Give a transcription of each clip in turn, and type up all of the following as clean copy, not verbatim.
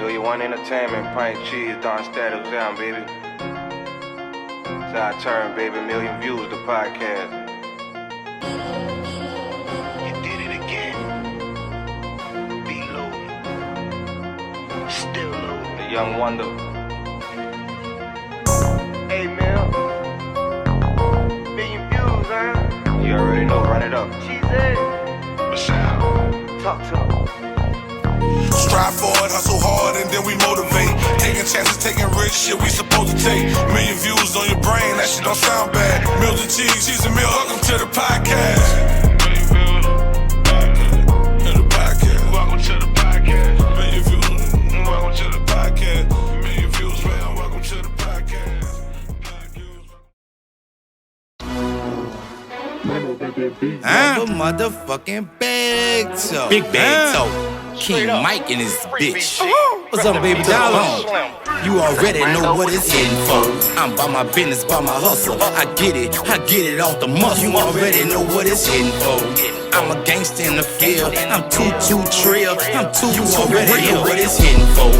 1 Entertainment, pint cheese, Don Status down, baby. It's our turn, baby. Million Views, the podcast. You did it again. Be low. Still low. The Young Wonder. Hey, Mill. Million Views, huh? You already know, run it up. Cheesy. Michelle. Talk to him. Strive forward, hustle hard, and then we motivate. Taking chances, taking risks, shit we supposed to take. Million views on your brain, that shit don't sound bad. Mills and cheese and Mill, welcome to the podcast. Million views, to the podcast. Welcome to the podcast. Million views, welcome to the podcast. Million views, man, welcome to the podcast. Motherfucking big toe. Big bag toe. King Mike and his bitch. What's up, baby doll? You already know what it's in for. I'm by my business, by my hustle. I get it off the muscle. You already know what it's in for. I'm a gangster in the field. I'm too trill. I'm too You already know what it's in for.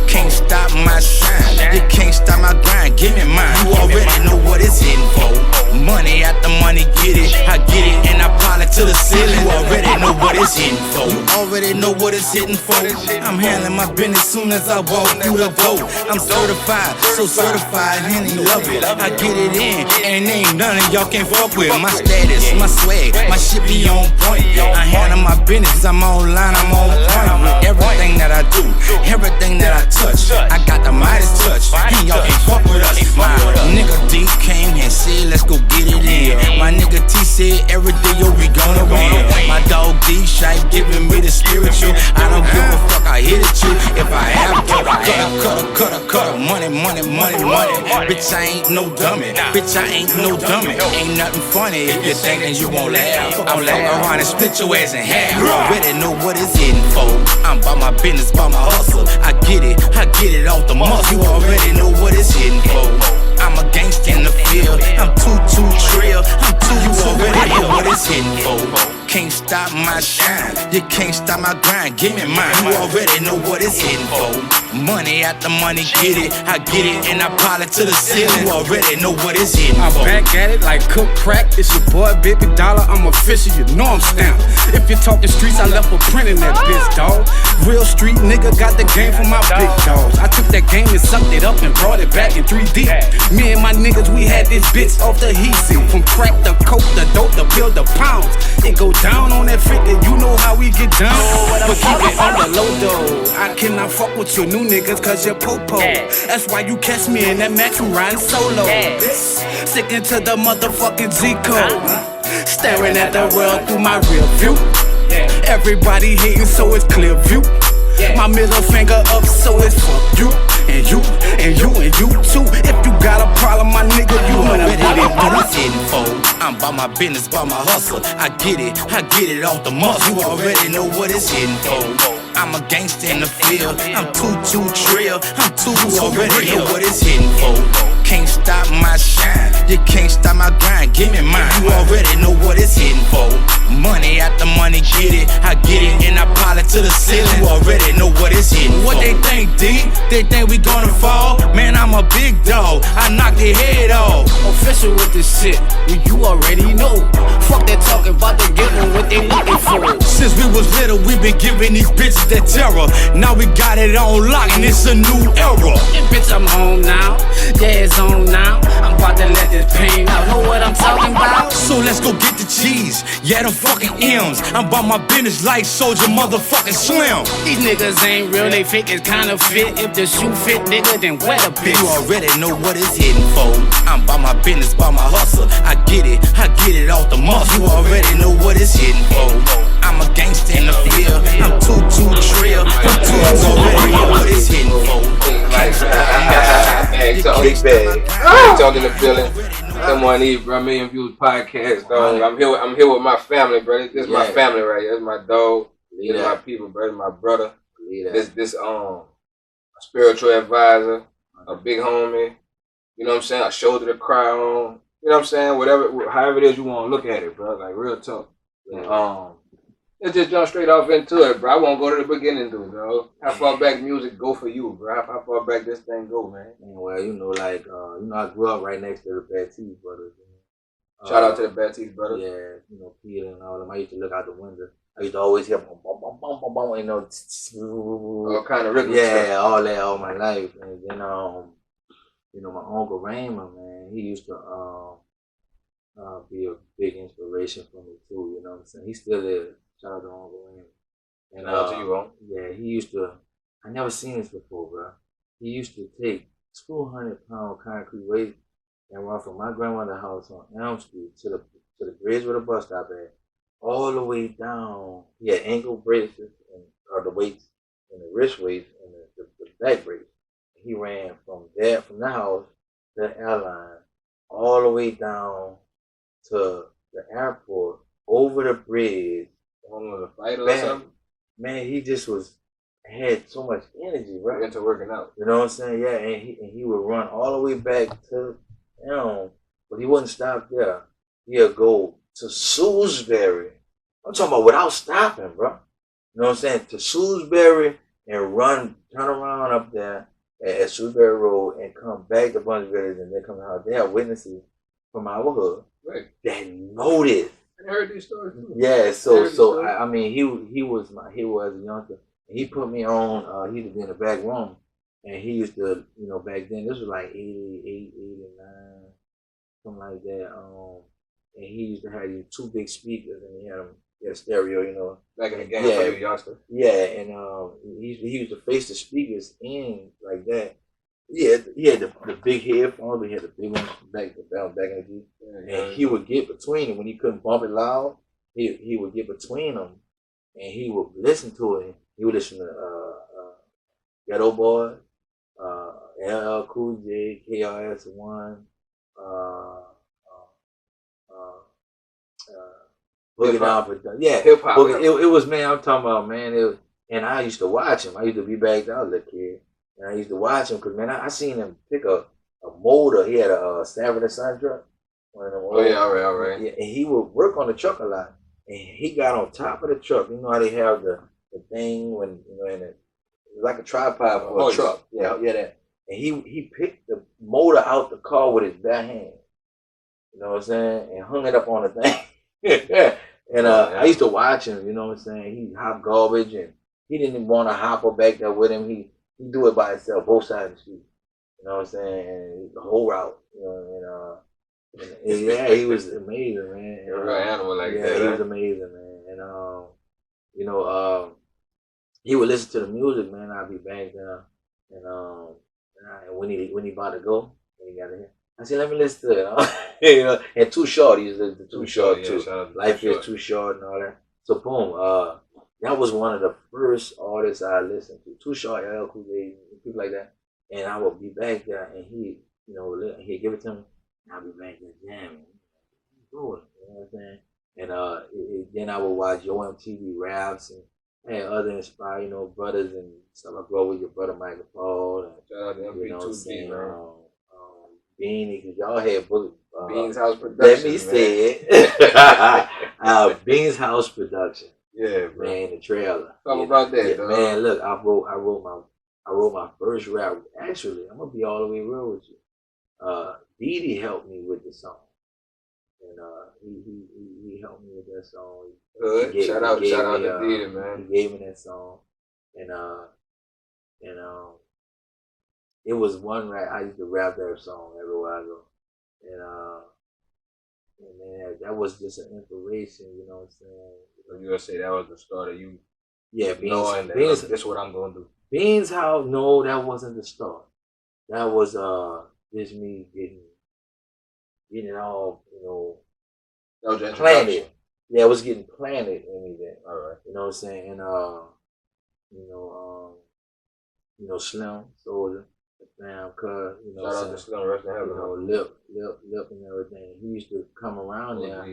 Can't stop my shine. You can't stop my grind. Give me mine. You already know what it's in for. Money after money, get it. I get it and I pile it to the ceiling. You already know what it's in for. You already know what it's hitting for. I'm handling my business soon as I walk through the door. I'm certified, so certified, and he love it. I get it in, and ain't none of y'all can fuck with my status, my swag, my shit be on point. I handle my business, I'm online, I'm on point with everything that I do, everything that I touch. I got the Midas touch, and y'all can fuck with us. My nigga D came and said, let's go get it in. My nigga T said, every day, yo, we gonna win. My dog D Shy giving me the spiritual. I don't give a fuck, I hit it you. If I have to, cut money. Bitch, I ain't no dummy. Bitch, I ain't no dummy. Ain't nothing funny if you're thinking you won't laugh. I'll fuck around and split your ass in half. You already know what it's in for. I'm by my business, by my hustle. I get it off the muscle. You already know what it's in for. I'm a gangster in the field. I'm too trill. You already know what it's in for. Can't stop my shine. You can't stop my grind. Give me mine. You already know what it's in for. Money after money, get it. I get it and I pile it to the ceiling. You already know what it's in for. I'm back at it like cook crack. It's your boy, Baby Dollar. I'm official. You know I'm stamped. If you're talking streets, I left a print in that bitch, dawg. Real street nigga got the game from my big dogs. I took that game and sucked it up and brought it back in 3D. Me and my niggas, we had this bitch off the heat seat. From crack to coke, the dope, the pill, the pounds. It go down on that figure, you know how we get down. But keep it on the low though. I cannot fuck with your new niggas cause you're popo. That's why you catch me in that Max, I'm riding solo. Sticking to the motherfucking Z-code. Staring at the world through my rear view. Everybody hating so it's clear view. My middle finger up so it's fuck you. And you too. If you got a problem, my nigga, you already know what it's in for. I'm by my business, by my hustle. I get it off the muscle. You already know what it's in for. I'm a gangster in the field. I'm too trill. You already know what it's in for. Can't stop my shine. You can't stop my grind. Give me mine. You already know what it's in for. Money after money, get it. I get it and I pile it to the ceiling. You already know what it's in for. What they think, D? They think we gonna fall? Man, I'm a big dog. I knock their head off. Official with this shit. You already know. Fuck that talking about they getting what they looking for. Since we was little, we been giving these bitches that terror. Now we got it on lock and it's a new era. And bitch, I'm home now. Yeah, it's on now. I'm about to let this pain out. Know what I'm talking about? So let's go get the cheese. Yeah, the fucking M's. I'm about my business like Soldier motherfucking Slim. These niggas ain't real, they fake is kinda fit. If the shoe fit, nigga, then wear the bitch. You already know what it's hitting for. I'm by my business, by my hustle. I get it off the muscle. You already know what it's hitting for. I'm a gangster in the field. I'm too trill. You already know what it's hitting for. Hey, Tony Big. Talking the feeling. Come on, eat, bro. MillionViewzPodcast, dog. I'm here with my family, bro. This is my family right here. This is my dog. This is my people, bro. This is my brother. This spiritual advisor, a big homie. You know what I'm saying? A shoulder to cry on. You know what I'm saying? Whatever, however it is you want to look at it, bro. Like real tough. Let's just jump straight off into it, bro. I won't go to the beginning, dude, bro. How far back music go for you, bro? How far back this thing go, man? Well, I grew up right next to the Baptiste brothers. Shout out to the Baptiste brothers. Yeah, Peter and all of them. I used to look out the window. I used to always hear boom, boom, boom, boom, boom, boom, All kind of rhythm stuff. all that all my life. And then, my Uncle Raymond, man, he used to be a big inspiration for me too. You know what I'm saying? He still is. Shout out to Uncle Raymond. And shout out to you, Uncle. Yeah, he used to. I never seen this before, bro. He used to take 200-pound concrete weight and run from my grandmother's house on Elm Street to the bridge where the bus stop at, all the way down. He had ankle braces or the weights and the wrist weights and the back brace. He ran from the house to the airline, all the way down to the airport, over the bridge. One was a fight or something? Man, he just had so much energy, right? Into working out. You know what I'm saying? Yeah, and he would run all the way back to, but he wouldn't stop there. He'd go to Salisbury. I'm talking about without stopping, bro. You know what I'm saying? To Salisbury and turn around up there at Salisbury Road and come back to Bunch Village and then come out. They have witnesses from our hood that noticed. I heard these stories too. Yeah, so I mean, he was a youngster. He put me on. He was in the back room, and he used to, back then this was like 88, 89, something like that. And he used to have these two big speakers, and he had a stereo, Back in the game for you youngster. Yeah, and he used to face the speakers in like that. Yeah, he had the big headphones. He had the big ones back in the Jeep. And he would get between them when he couldn't bump it loud. He would get between them, and he would listen to it. He would listen to Ghetto Boy, LL Cool J, KRS-One, Boogie Down Production. Yeah, hip hop. It was, man. I'm talking about, man. And I used to watch him. I used to be back there. I was a kid. And I used to watch him because, man, I seen him pick a motor. He had a Sanford & Son truck. One of them all right. Yeah, and he would work on the truck a lot. And he got on top of the truck. You know how they have the thing when, and it's like a tripod for a truck. Yeah, that. And he picked the motor out the car with his bare hand. You know what I'm saying? And hung it up on the thing. And I used to watch him, you know what I'm saying? He hop garbage, and he didn't even want to hop her back there with him. He do it by himself, both sides of the street. You know what I'm saying? And the whole route, and yeah, he was amazing, man. You're a real animal like that. Yeah, he was amazing, man. And he would listen to the music, man. I'd be back there, and when he about to go, when he got in here, I said, let me listen to it. And Too Short, he was listening to Too Short too. Life is Too Short and all that. So boom, that was one of the first artists I listened to. Too Short, LL Cool J, people like that. And I would be back there, and he'd give it to me, and I'd be back there jamming. You know what I'm saying? And then I would watch Yo MTV raps and had other inspired, brothers and stuff. I grew up with your brother Michael Paul, and Beanie, because y'all had Beans House Production. Let me say it. Beans House Production. Yeah, bro. Man, the trailer. Talk about that, though. Man, look, I wrote my first rap. Actually, I'm gonna be all the way real with you. Didi helped me with the song, and he helped me with that song. Good. Shout out to Didi, man. He gave me that song, and it was one rap. I used to rap that song everywhere I go, and man, that was just an inspiration. You know what I'm saying? So you gonna say that was the start of you? Yeah, knowing that this is what I'm gonna do. Beans House, no, that wasn't the start. That was just me getting it all, That was your planted. Yeah, it was getting planted in me then. All right. You know what I'm saying? And Slim, Soldier, Fam, Cuz, shout out to Slim, rest in heaven. Lip and everything. He used to come around there.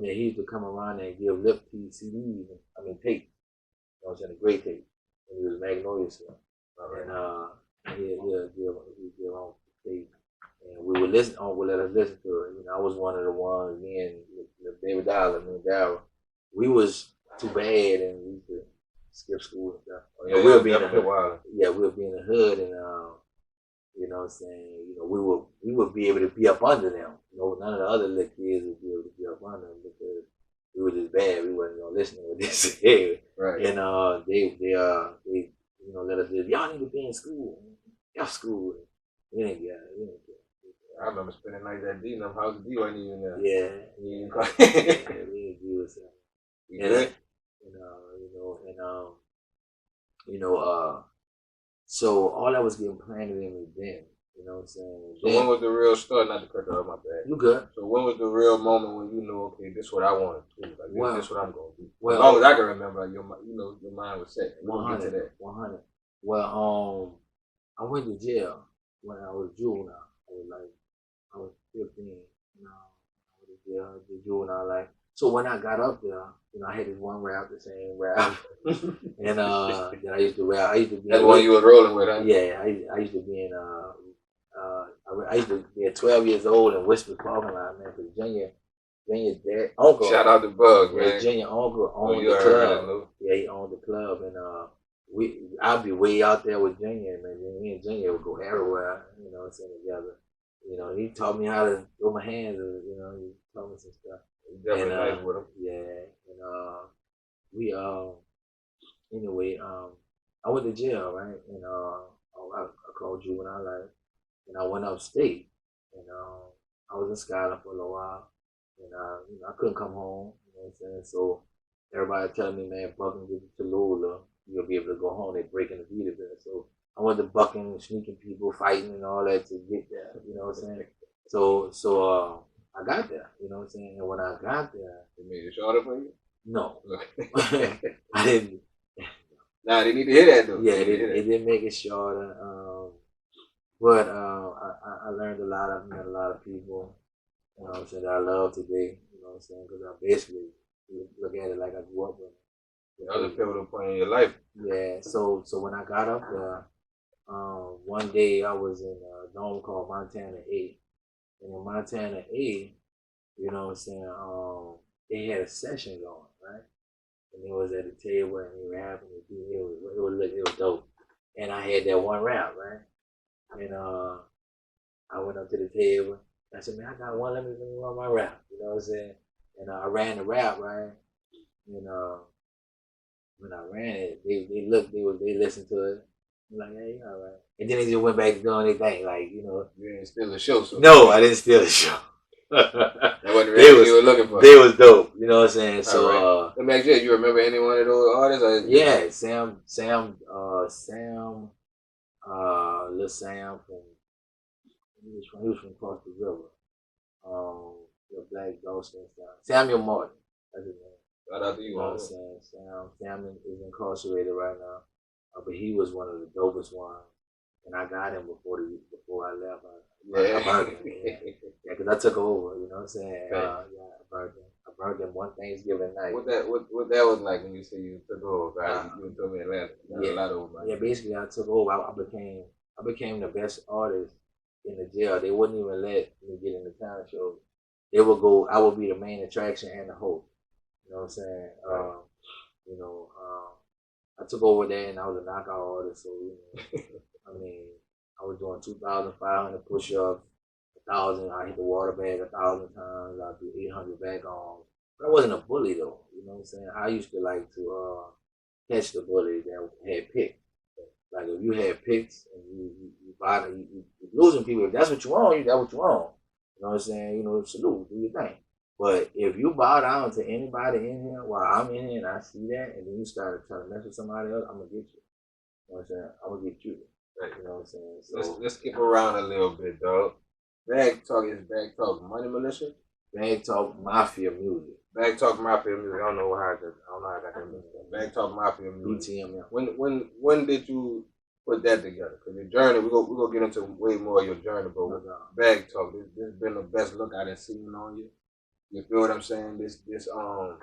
Yeah, he used to come around there and give Lip CDs, tape. You know what I'm saying? The great tape. And he was Magnolia Slim. And he'd give on tape. And we would listen let us listen to it. I was one of the ones, me and the Baby Dollar, me and Darryl. We was too bad, and we used to skip school and stuff. Oh, yeah, we'll be in the definitely hood. wild. Yeah, we'll be in the hood, and you know what I'm saying, you know, we would be able to be up under them. You know, none of the other little kids would be able to be up under them because we were just bad. We wasn't gonna listen to what they said. Right. And they you know, let us live. Y'all need to be in school. Y'all school. We didn't get it. We didn't get it. I remember spending nights at D. Them house D wasn't even there. Yeah. We didn't We didn't do it. And so all that was getting planted in me then. You know what I'm saying? So when was the real start? Not to cut off my bad. You good? So when was the real moment when you knew, okay, this is what I want to do? Like, this is what I'm going to do. Well, as long as I can remember, your mind was set. 100. Well, I went to jail when I was juvenile. I was 15. You know, I went to jail, the juvenile life. So when I got up there, you know, I had this one rap, the same rap, and then I used to rap. I used to be. That's the one you was rolling with, huh? Yeah, I used to be in. I used to be at 12 years old in Whisper parking lot, man. Because Junior dad, uncle. Shout out to Bug, man. Yeah, Junior uncle owned the club. Yeah, he owned the club, and I'd be way out there with Junior, man. Me and Junior would go everywhere, you know, sing together. You know, he taught me how to throw my hands, you know, he taught me some stuff. Definitely nice with him. Yeah, and anyway, I went to jail, right? And I called juvenile life, and I went upstate, and I was in Skyland for a little while, and you know, I couldn't come home, you know what I'm saying? So everybody telling me, man, Bucking, get to Tallulah, you'll be able to go home. They're breaking the beat of it. So I went to Bucking, sneaking people, fighting and all that to get there, you know what I'm saying? So I got there, you know what I'm saying? And when I got there, They made it shorter for you? no, I didn't. Nah, they need to hear that though. Yeah, it didn't make it shorter. But I learned a lot. I met a lot of people, you know what I'm saying, that I love today, you know what I'm saying, because I basically look at it like I grew up with. That was a pivotal point in your life. Yeah, so when I got up there, one day I was in a dome called Montana A. And in Montana A, you know what I'm saying, they had a session going, right? And it was at a table and they were having it was dope. And I had that one rap, right? And I went up to the table. I said, man, I got one, let me run my rap, you know what I'm saying? And I ran the rap, right? And when I ran it, they listened to it. I'm like, hey, all right. And then they just went back to doing their thing, like, you know. You didn't steal the show, so. No, I didn't steal the show. That wasn't really what you were looking for. They was dope, you know what I'm saying? So, right. Let me ask you remember any one of those artists? Or yeah, Sam, Lil Sam he was from across the river. The Black Ghost and stuff. Samuel Martin, that's his name. Shout out to you, know what I'm saying? Sam is incarcerated right now, but he was one of the dopest ones, and I got him before I left. I burned him, yeah, because I took over. You know what I'm saying? Right. I burned him one Thanksgiving night. What that was like when you say you took over? Right? You told me Atlanta. Yeah, a lot over. Yeah, basically I took over. I became the best artist in the jail. They wouldn't even let me get in the talent shows. They would go. I would be the main attraction and the host. You know what I'm saying? I took over there and I was a knockout artist. So, you know, I mean, I was doing 2,500 push-ups, 1,000. I hit the water bag 1,000 times. I do 800 back arms. But I wasn't a bully though. You know what I'm saying? I used to like to catch the bully that had picks. Like if you had picks and you losing people, if that's what you want, that's what you want. You know what I'm saying? You know, salute, do your thing. But if you bow down to anybody in here while I'm in here and I see that, and then you start trying to mess with somebody else, I'm gonna get you. You know what I'm saying? I'm gonna get you. Right. You know what I'm saying? So let's skip around a little bit, dog. Bag Talk is Bag Talk Money Militia. Bag Talk Mafia Music. Bag Talk Mafia Music. I don't know how I got that music. Bag Talk Mafia Music. BTM. Yeah. When did you put that together? Because your journey, we go get into way more of your journey, but with Bag Talk, this has been the best look I done seen on you. You feel what I'm saying? This yeah, dog.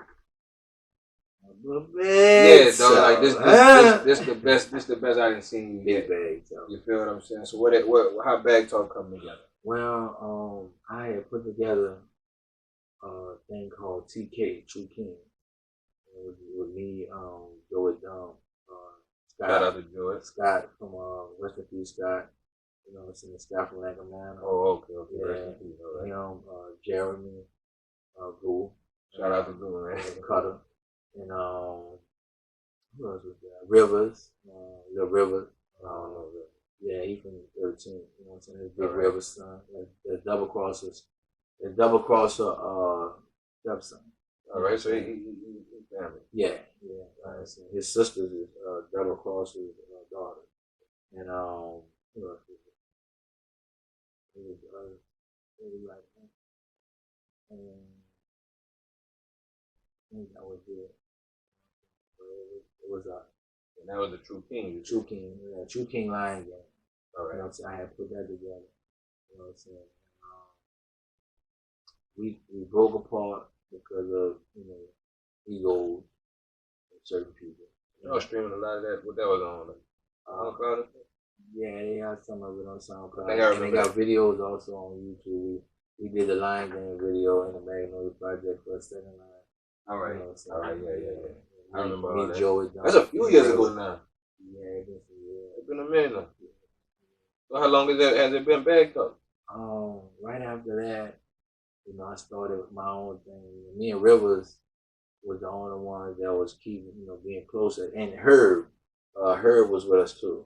Like this the best. This the best I done seen you yet. You feel what I'm saying? So how Bag Talk come together? Well, I had put together a thing called TK, True King. You with me, Joey Scott. Shout out to Joey. Scott from Rest in Peace, Scott. You know, it's in the Scott from Langham, man. Oh, okay. Yeah, Rest in peace, all right. Him, Jeremy, Goo. Shout out to Goo, man. Cutter. And who else was there? Rivers, Lil Rivers. I don't know. Yeah, he from 13. You know what I'm saying? His Big Rivers son. The double crossers. The double crosser stepson. All right, so he family. Yeah. Right. His sister's is double crosser's daughter. And who else was it? It was like and I think that was it. It was and that was the True King. True King, yeah, True King Lion Gang. All right. You know what I'm saying? I had put that together. You know what I'm saying? We broke apart because of, you know, egos of certain people. I was streaming a lot of that. What that was on? SoundCloud? Yeah, they had some of it on SoundCloud. And they got videos also on YouTube. We did the Lion Gang video in the Magnolia Project for a second line. All right. You know, so, All right, yeah. I remember all me that. Joey That's a few years ago now. Yeah, It's been a minute now. So how long has it been bagged up? Right after that, you know, I started with my own thing. Me and Rivers was the only ones that was keeping, you know, being closer. And Herb was with us too.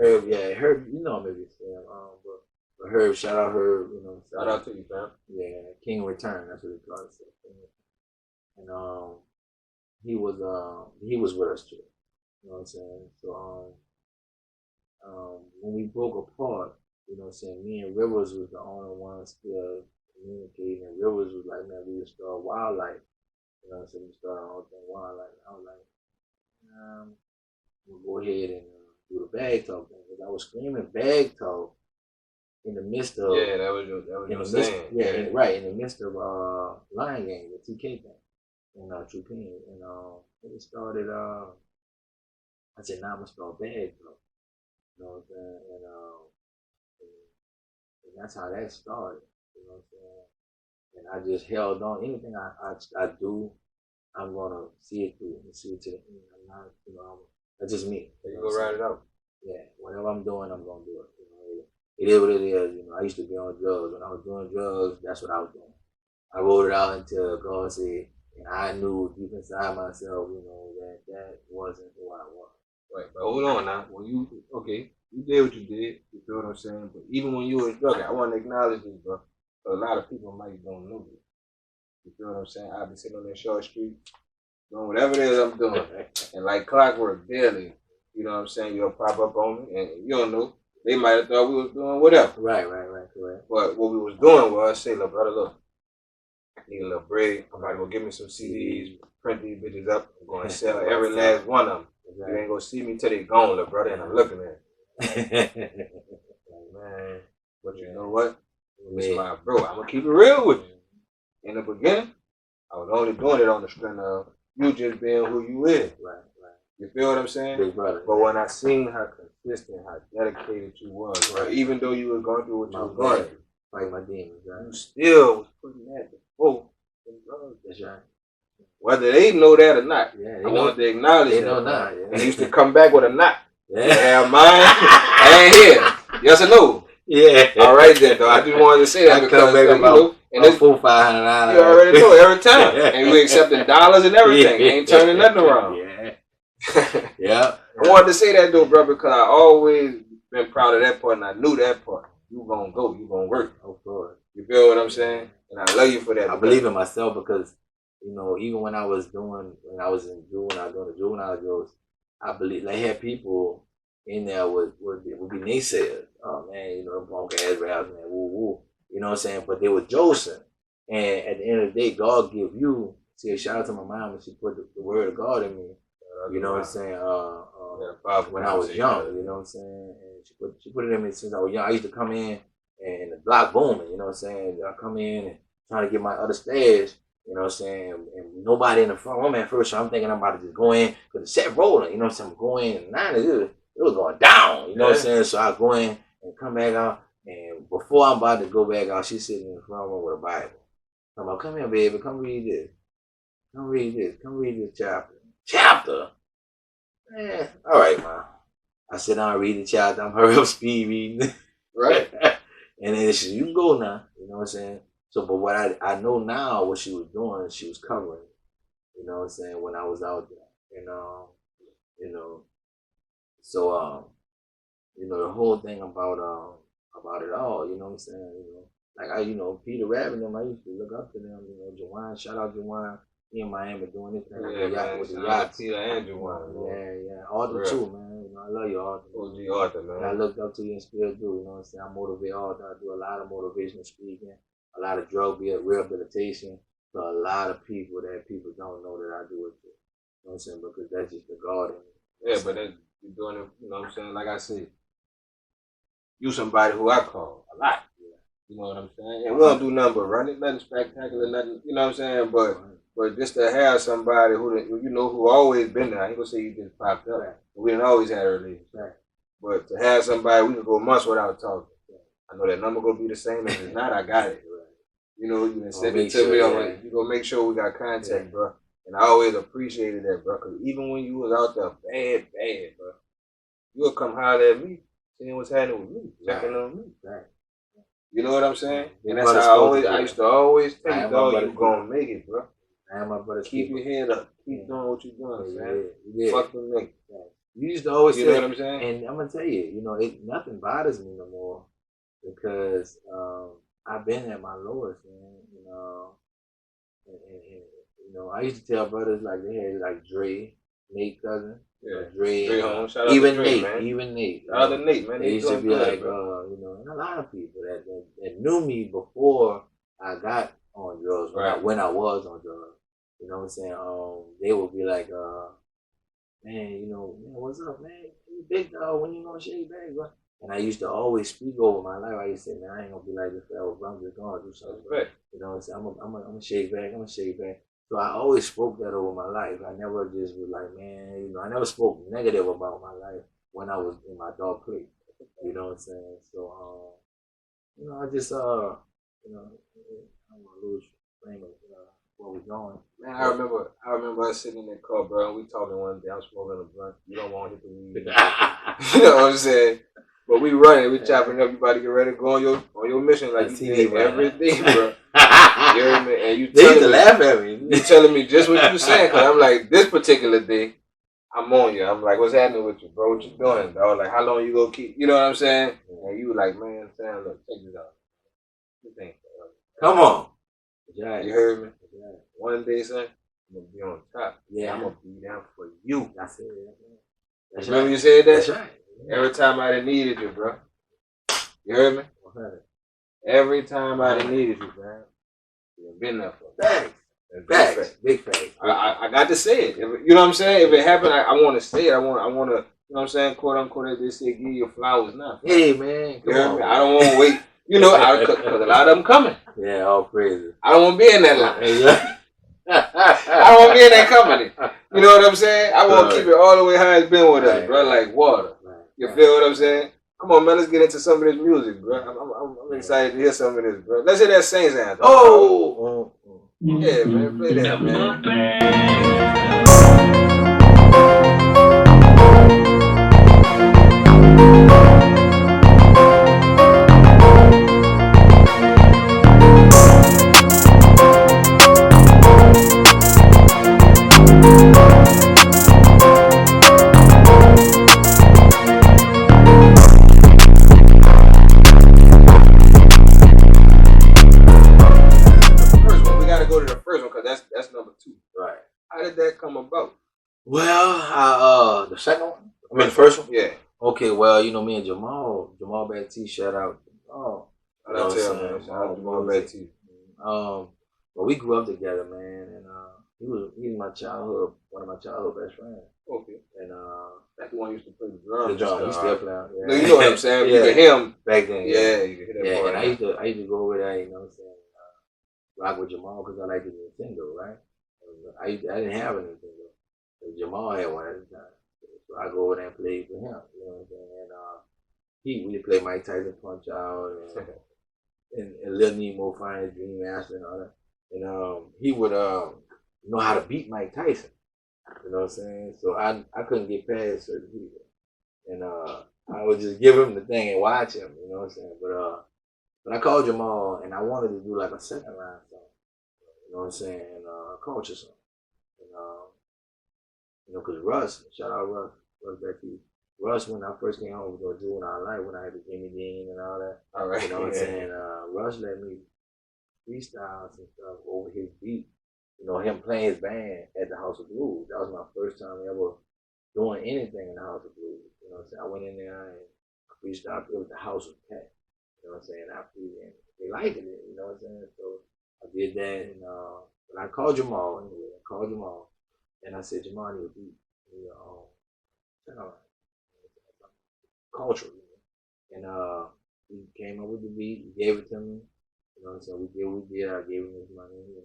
Herb, you know maybe Sam. But Herb, shout out Herb, you know. Shout out to you, fam. Yeah, King Return, that's what he called it. And he was with us too. You know what I'm saying? So when we broke apart, you know what I'm saying, me and Rivers was the only ones still communicating, and Rivers was like, man, we just start Wildlife. You know what I'm saying? We started our own thing, Wildlife. I was like, we'll go ahead and do the bag talk thing. Because I was screaming bag talk in the midst of... Yeah, that was your saying. Yeah, right, in the midst of Lion Gang, the TK thing, and True King. And it started, I said, now I'm going to start bag talk. You know what I'm saying? And that's how that started. You know what I'm saying? And I just held on. Anything I do, I'm gonna see it through and see it to the end. I'm not, you know, that's just me. You go ride it out. Yeah, whatever I'm doing, I'm gonna do it. You know, it is what it is. You know, I used to be on drugs. When I was doing drugs, that's what I was doing. I wrote it out until God said, and I knew deep inside myself, you know, that wasn't who I was. Right, but hold on now. When you did what you did. You feel what I'm saying? But even when you were a drug, I want to acknowledge this, bro. A lot of people might don't know this. You feel what I'm saying? I'll be sitting on that short street, doing whatever it is I'm doing. And like clockwork, daily, you know what I'm saying? You'll pop up on me, and you don't know. They might have thought we was doing whatever. Right, correct. But what we was doing was, say, look, brother, look, I need a little bread. I'm about to go get me some CDs, print these bitches up. I'm going to sell every last one of them. Exactly. You ain't going to see me till they gone, little brother, and I'm looking at it. Like, man, but you know what? It's my bro. I'm gonna keep it real with you. In the beginning, I was only doing it on the strength of you just being who you is. Right. You feel what I'm saying? Big brother. But when I seen how consistent, how dedicated you was, right? Even though you were going through what you were going through, like my demons, right? you still was putting that before. That's right. Whether they know that or not, yeah, I wanted to acknowledge they that. Know not. Yeah. And used to come back with a knot. Yeah, mine. I ain't here. Yes or no? Yeah. All right then, though. I just wanted to say that because you know, and it's $400-$500. You already know every time, and we accepting dollars and everything. Ain't turning nothing around. Yeah. I wanted to say that though, bro, because I always been proud of that part, and I knew that part. You gonna go, you gonna work. Of course. You feel what I'm saying? And I love you for that. I believe in myself because, you know, even when I was in the juvenile drugs, I believe they had people in there would be naysayers. Oh man, you know, punk ass raps, man, woo woo. You know what I'm saying? But they were Joseph. And at the end of the day, God give you, see, a shout out to my mom when she put the word of God in me. You know what I'm saying? When I was young, you know what I'm saying? And she put it in me since I was young. I used to come in and the block booming, you know what I'm saying? I come in and trying to get my other stash, you know what I'm saying? And nobody in the front room at first, so I'm thinking I'm about to just go in because the set rolling, you know what I'm saying? I'm going in, it was going down, you know what I'm saying? So I go in and come back out, and before I'm about to go back out, she's sitting in the front room with a Bible. I'm like, come here, baby, come read this. Come read this. Come read this chapter. Chapter? Man, all right, man. I sit down and read the chapter. I'm hurry up speed reading. Right. And then she said, you can go now. You know what I'm saying? So, but what I know now, what she was doing, she was covering. You know what I'm saying? When I was out there. And, you know, so, you know, the whole thing about it all, you know what I'm saying? You know, like Peter Rabbit and them, I used to look up to them, you know, Jawan, shout out Jawan. He in Miami doing this thing with the yachts. Peter and Jawan. Yeah. Arthur too, man. You know, I love you, Arthur. OG Arthur, man. And I looked up to you and still do, you know what I'm saying? I motivate Arthur. I do a lot of motivational speaking, a lot of drug rehabilitation for a lot of people that people don't know that I do it for. You know what I'm saying? Because that's just the God in me. Yeah, but you're doing it, you know what I'm saying? Like I said, you somebody who I call a lot. Yeah. You know what I'm saying? And we don't do nothing but run it, nothing spectacular, nothing, you know what I'm saying? But just to have somebody who always been there, I ain't gonna say you just popped up. Right. We didn't always have a relationship. Right. But to have somebody, we can go months without talking. Right. I know that number gonna be the same. If it's not, I got it. Right. You know, you can send it to me. I'm like, you gonna make sure we got contact, bro. And I always appreciated that, bro. Cause even when you was out there bad, bro, you would come holler at me, seeing what's happening with me, checking on me. Right. You know what I'm saying? And that's how I used to always tell you, dog, you gonna make it, bro. My brother, keep your head up. Keep doing what you're doing, man. Yeah. Fuck them niggas. You used to always say, you know what I'm saying? And I'm gonna tell you, you know, nothing bothers me no more because I've been at my lowest, man. You know, and you know, I used to tell brothers like they had like Dre, Nate cousin, Dre Holmes. Shout out even to Dre, Nate, man. even Nate. Shout out to Nate, man. They used to be like, you know, and a lot of people that knew me before I got on drugs, when I was on drugs. You know what I'm saying? They would be like, man, you know, man, what's up, man? You big dog, when you gonna shave back, bro? And I used to always speak over my life. I used to say, man, I ain't gonna be like this forever, bro. I'm just gonna do something. Right. You know what I'm saying? I'm gonna shave back. I'm gonna shave back. So I always spoke that over my life. I never just was like, man, you know, I never spoke negative about my life when I was in my dark place. You know what I'm saying? So, you know, I just, you know, I'm gonna lose frame of where we're going. Man, I remember us sitting in that car, bro, and we talking one day. I'm smoking a blunt. You don't want to hit the weed. You know what I'm saying? But we running, we chopping up. You about to get ready to go on your mission like you did every day, bro. You hear me? And you used to laugh at me. You telling me just what you were saying, cause I'm like, this particular day, I'm on you. I'm like, what's happening with you, bro? What you doing, dog? Like, how long you gonna keep? You know what I'm saying? And you like, man, Sam, look, check this out. What you think? Come on. Yeah, you heard me? Yeah. One day, son, I'm gonna be on top. Yeah, I'm gonna be down for you. That's it. Remember right. You said that? That's right. Every time I done needed you, bro. You heard me? Okay. Every time I done needed you, bro. You've been there for me. Facts. Big facts. I got to say it. You know what I'm saying? If it happened, I want to say it. I want to, you know what I'm saying? Quote unquote, as they say, give you flowers now. Hey, man. Come on, man. I don't want to wait. You know, because a lot of them coming. Yeah, all crazy. I don't want to be in that line. I don't want to be in that company. You know what I'm saying? I want to keep it all the way how it's been with us, bro, like water. You feel what I'm saying? Come on, man, let's get into some of this music, bro. I'm excited to hear some of this, bro. Let's hear that Saints anthem. Oh! Yeah, man, play that, man. How did that come about? Well, the second one? I mean, the first one? Yeah. Okay, well, you know, me and Jamal Batty, shout out. Shout out to him, man. Shout out to Jamal Batty. But we grew up together, man, and he was my childhood, one of my childhood best friends. Okay. And that's the one who used to play the drums. The drums, he still playing. Yeah. No, you know what I'm saying? You could hear him back then. Yeah, you could hear that. Yeah, and I used to go over there, you know what I'm saying, rock with Jamal because I liked the Nintendo, right? I didn't have a Nintendo. Jamal had one at the time. So I go over there and play with him, you know what I'm saying? And we play Mike Tyson Punch Out and Lil Nemo Find Dream Master and all that. And he would know how to beat Mike Tyson. You know what I'm saying? So I couldn't get past certain people. And I would just give him the thing and watch him, you know what I'm saying? But I called Jamal and I wanted to do like a second round song. You know what I'm saying? And a culture song. And you know, cause Russ, shout out Russ back to you. Russ, when I first came home, was gonna do Our Life when I had the Jimmy Dean and all that. All right. You know what I'm saying? Russ let me freestyle some stuff over his beat. You know, him playing his band at the House of Blues. That was my first time ever doing anything in the House of Blues. You know what I'm saying? I went in there and freestyled. It was the House of Cat. You know what I'm saying? And they liked it. You know what I'm saying? So I did that, and but I called Jamal anyway. And I said, Jamal, I need a beat. Culture, you know. And he came up with the beat. He gave it to me. You know what I'm saying? We did what we did. I gave him his money. You know.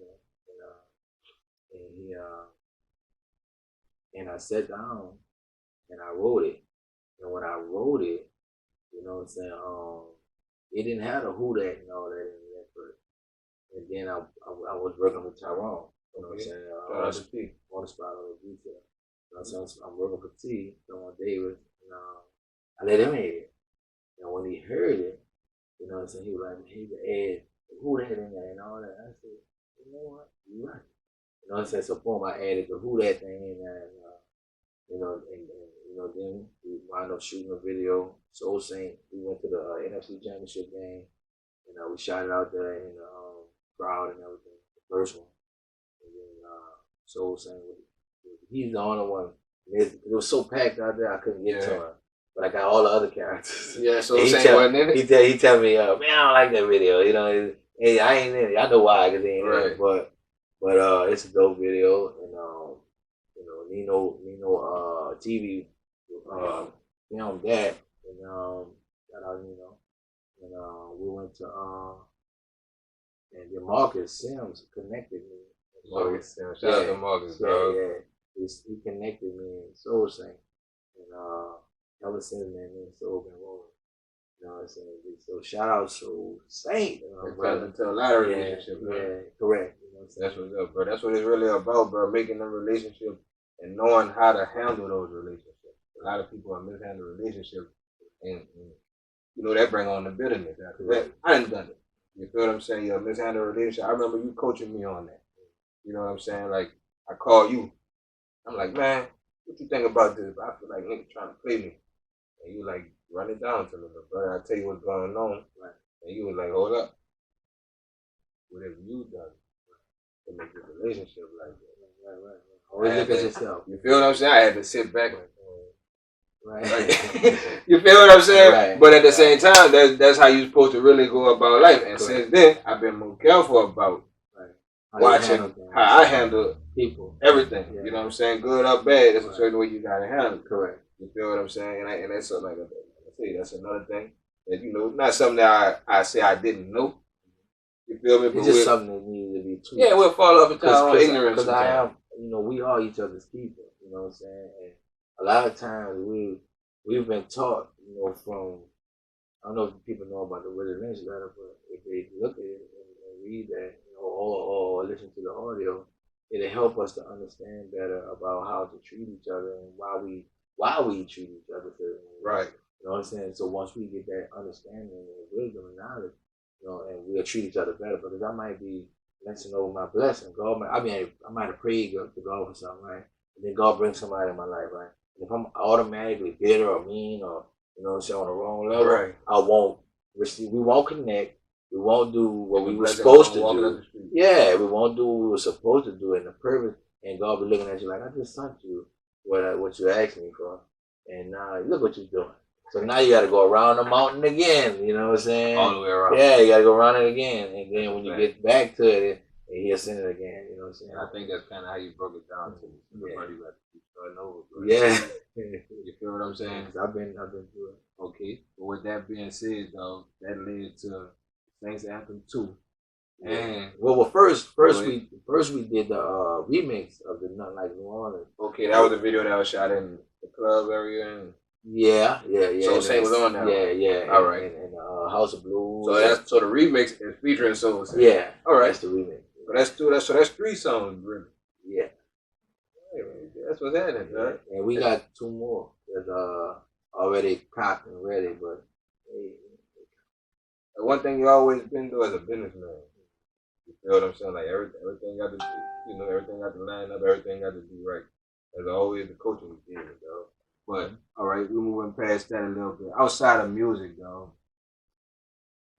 And I sat down and I wrote it. And when I wrote it, you know what I'm saying, it didn't have the who that and all that in it at first. And then I was working with Tyrone, you know what I'm saying, on the spot on the detail. You know what I'm saying? I'm working for T, Tyrone Davis, and I let him hear it. And when he heard it, you know what I'm saying, he was like, he could add who that in there and all that. I said, you know what, you're right. You know what I'm saying? So boom, I added the who that thing in there, and you know, then we wound up shooting a video. Soul Saint, we went to the NFC Championship game, and we shot it out there in the crowd and everything. The first one, and then Soul Saint, he's the only one. It was so packed out there, I couldn't get to him. But I got all the other characters. Yeah, Soul Saint wasn't in it. He tell me, man, I don't like that video. You know, hey, I ain't in it. I know why, cause he ain't in it. But it's a dope video, and you know, Nino TV filmed that, and shout out Nino, and we went to and then Marcus Sims connected me. Marcus Sims, shout out to Marcus, bro. Yeah, he connected me in Soul Saint, and ever since then, me and Soul been rolling. You know what I'm saying? So shout out Soul Saint. Into a lot of relationships, man. Yeah, correct. You know what that's what's up, bro. That's what it's really about, bro. Making them relationships and knowing how to handle those relationships. A lot of people are mishandle relationships, and you know that bring on the bitterness. I done done it. You feel what I'm saying? You're a mishandle relationship. I remember you coaching me on that. You know what I'm saying? Like I call you. I'm like, man, what you think about this? I feel like nigga trying to play me, and you like run it down to me, brother. I tell you what's going on, and you was like, hold up. What have you done to make this relationship like that? Right. Always look at yourself. You feel what I'm saying? I had to sit back like, you feel what I'm saying? Right. But at the same time, that's how you're supposed to really go about life. And since then, I've been more careful about watching how I handle people, everything. Yeah. You know what I'm saying? Good or bad, there's a certain way you gotta handle it. Correct. You feel what I'm saying? And that's something like that. That's another thing that, you know, not something that I say I didn't know. You feel me? It's just something that needs to be tweaked. Yeah, we'll fall off into our own ignorance. Because I am, you know, we are each other's people. You know what I'm saying? And a lot of times we've been taught, you know, from, I don't know if people know about the Willie Lynch letter, but if they look at it and read that, you know, or listen to the audio, it'll help us to understand better about how to treat each other and why we treat each other certain ways. Right. You know what I'm saying? So once we get that understanding and wisdom and knowledge, you know, and we'll treat each other better, because I might be lensing over my blessing. I might have prayed to God for something, right? And then God brings somebody in my life, right? And if I'm automatically bitter or mean or, you know what I'm saying, on the wrong level, right, I won't receive, we won't connect, we won't do what we were supposed to do. Yeah, we won't do what we were supposed to do in the purpose, and God be looking at you like, I just sent you what you asked me for, and now look what you're doing. So now you got to go around the mountain again, you know what I'm saying? All the way around. Yeah, you got to go around it again. And then when you get back to it, he'll send it again, you know what I'm saying? I think that's kind of how you broke it down to everybody. Like, starting over, bro. Yeah. You feel what I'm saying? I've been through it. Okay. But with that being said, though, that led to Saints Anthem 2. Yeah. And well, first we did the remix of the Nothing Like New Orleans. Okay, that was the video that was shot in the club area and yeah. So Saint was on now. Yeah. All right. And House of Blues. So the remix is featuring Soul Saint. Yeah. All right. That's the remix. So that's 3 songs, really. Yeah. That's what's happening, bro. And we got 2 more that's already cocked and ready, but one thing you always been doing as a businessman. You feel what I'm saying? Like everything got to, everything got to line up, everything got to be right. As always, the coaching was given, though. But all right, we're moving past that a little bit. Outside of music, though,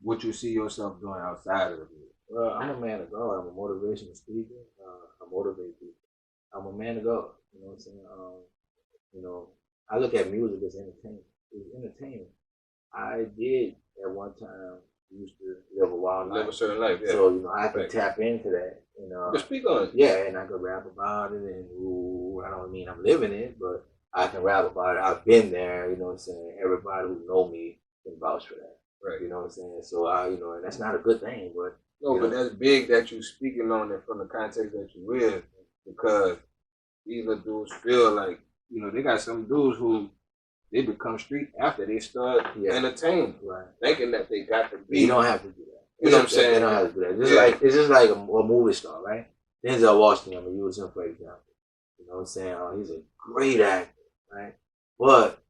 what you see yourself doing outside of the music? Well, I'm a man of God. I'm a motivational speaker. I motivate people. I'm a man of God. You know what I'm saying? I look at music as entertainment. It's entertainment. I did at one time used to live a wild life. Live a certain life, yeah. So, I could tap into that. You speak on it. Yeah, and I could rap about it, and I don't mean I'm living it, but I can rap about it. I've been there, you know what I'm saying? Everybody who know me can vouch for that. Right. You know what I'm saying? So, and that's not a good thing, but... No, but that's big that you speaking on it from the context that you in, because these little dudes feel like, they got some dudes who they become street after they start entertaining, right, thinking that they got to be. You don't have to do that. You know what I'm saying? They don't have to do that. It's just like a movie star, right? Denzel Washington, I'm going to use him for example. You know what I'm saying? He's a great actor, right? But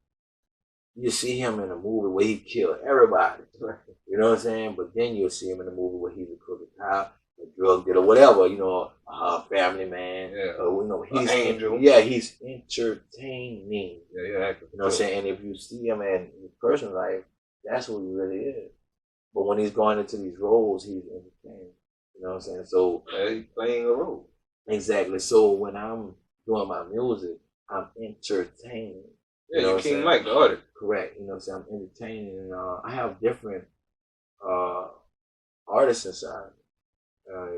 you see him in a movie where he killed everybody. Right? You know what I'm saying? But then you'll see him in a movie where he's a crooked cop, a drug dealer, whatever, a family man. Yeah. He's an angel. Yeah, he's entertaining. Yeah, yeah. You know what I'm saying? And if you see him in his personal life, that's who he really is. But when he's going into these roles, he's entertaining. You know what I'm saying? So he's playing a role. Exactly. So when I'm doing my music, I'm entertaining. Yeah, you King Mike, the artist. Correct. You know what I'm saying? I'm entertaining, and I have different artists inside.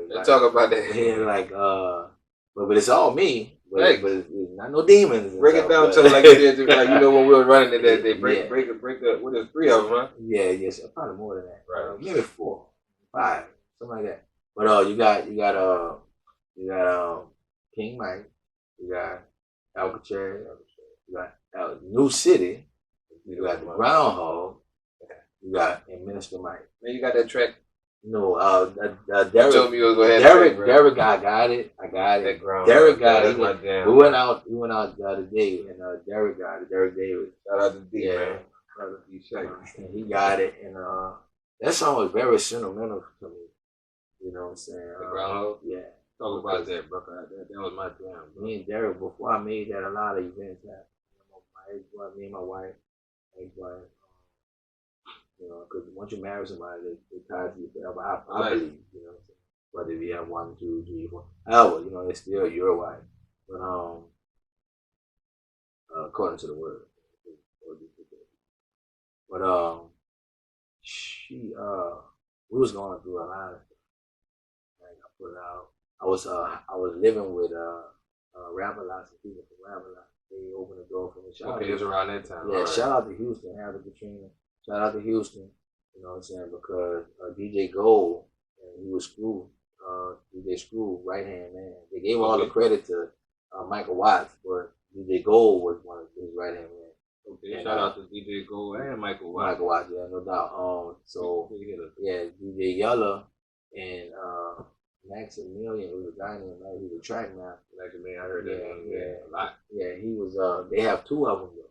Let's talk about that. Yeah, but it's all me. But it's not no demons. Break it down to like you did, like when we were running it, they break up. What is 3 of them, huh? Yeah, yes, probably more than that. Right. Maybe 4, 5, something like that. But you got King Mike, you got Alcatraz, you got New City, you got the Groundhog, you got Minister Mike. Man, you got that track. No, Derek. You told me you was gonna have Derek, I got it. That ground. Derek got it. We went out the other day, and Derek got it. Derek Davis. Shout out to D, man. And he got it, and that song was very sentimental to me. You know what I'm saying? The Groundhog. Yeah. Talk about that, bro. That was my jam. Me and Derek, before I made that, a lot of events happened. My ex-wife, me and my wife, ex-wife. Because once you marry somebody, they tie to you forever. I believe, whether you have 1, 2, 3, 4, however, it's still your wife. But according to the word. But we was going through a lot of stuff. I put out. I was living with Rap-A-Lots and people from Rap-A-Lots. They opened the door for me. Okay, it was around that time. Yeah, shout out to Houston, Abby Katrina. Shout out to Houston, you know what I'm saying, because DJ Gold, and he was Screw, DJ Screw, right-hand man. They gave all the credit to Michael Watts, but DJ Gold was one of his right-hand men. Okay, and, shout out to DJ Gold and Michael Watts. Michael Watts, yeah, no doubt. So, yeah, DJ Yella and Maximilian, was a guy named Max, he was a track master. Maximilian, I heard that name a lot. Yeah, he was, they have 2 of them, though.